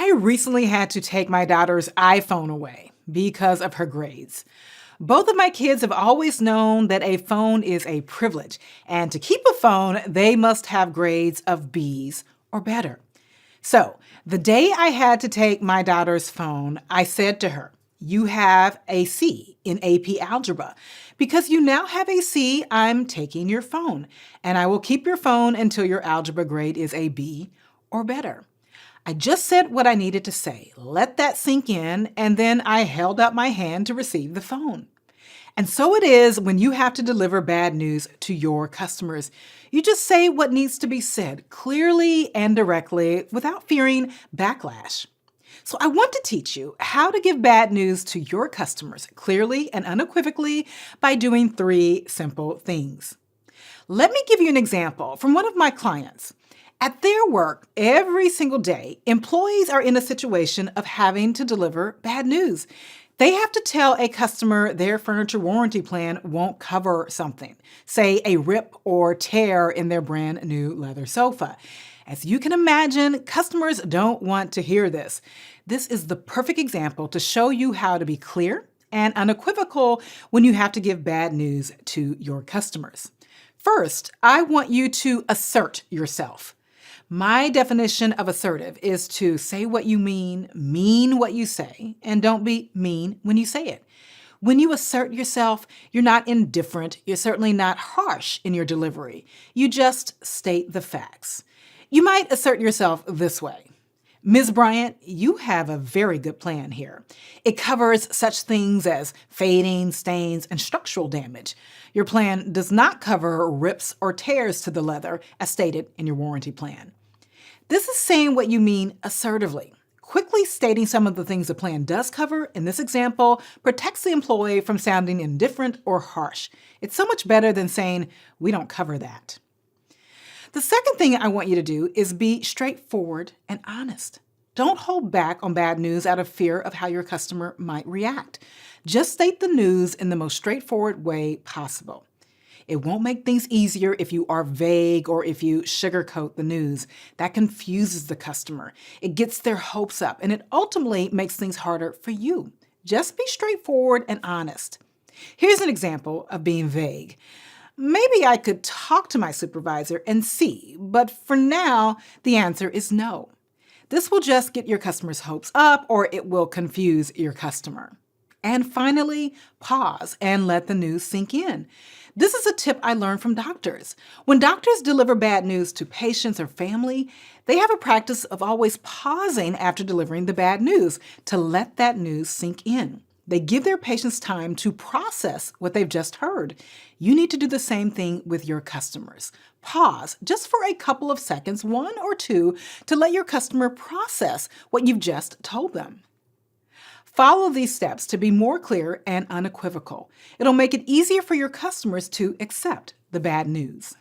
I recently had to take my daughter's iPhone away because of her grades. Both of my kids have always known that a phone is a privilege, and to keep a phone, they must have grades of B's or better. So, the day I had to take my daughter's phone, I said to her, "You have a C in AP Algebra. Because you now have a C, I'm taking your phone, and I will keep your phone until your algebra grade is a B or better." I just said what I needed to say, let that sink in, and then I held out my hand to receive the phone. And so it is when you have to deliver bad news to your customers. You just say what needs to be said clearly and directly without fearing backlash. So I want to teach you how to give bad news to your customers clearly and unequivocally by doing 3 simple things. Let me give you an example from one of my clients. At their work, every single day, employees are in a situation of having to deliver bad news. They have to tell a customer their furniture warranty plan won't cover something, say a rip or tear in their brand new leather sofa. As you can imagine, customers don't want to hear this. This is the perfect example to show you how to be clear and unequivocal when you have to give bad news to your customers. First, I want you to assert yourself. My definition of assertive is to say what you mean what you say, and don't be mean when you say it. When you assert yourself, you're not indifferent, you're certainly not harsh in your delivery. You just state the facts. You might assert yourself this way. Ms. Bryant, you have a very good plan here. It covers such things as fading, stains, and structural damage. Your plan does not cover rips or tears to the leather as stated in your warranty plan. This is saying what you mean assertively. Quickly stating some of the things the plan does cover, in this example, protects the employee from sounding indifferent or harsh. It's so much better than saying, "We don't cover that." The second thing I want you to do is be straightforward and honest. Don't hold back on bad news out of fear of how your customer might react. Just state the news in the most straightforward way possible. It won't make things easier if you are vague or if you sugarcoat the news. That confuses the customer. It gets their hopes up, and it ultimately makes things harder for you. Just be straightforward and honest. Here's an example of being vague. Maybe I could talk to my supervisor and see, but for now, the answer is no. This will just get your customer's hopes up, or it will confuse your customer. And finally, pause and let the news sink in. This is a tip I learned from doctors. When doctors deliver bad news to patients or family, they have a practice of always pausing after delivering the bad news to let that news sink in. They give their patients time to process what they've just heard. You need to do the same thing with your customers. Pause just for a couple of seconds, 1 or 2, to let your customer process what you've just told them. Follow these steps to be more clear and unequivocal. It'll make it easier for your customers to accept the bad news.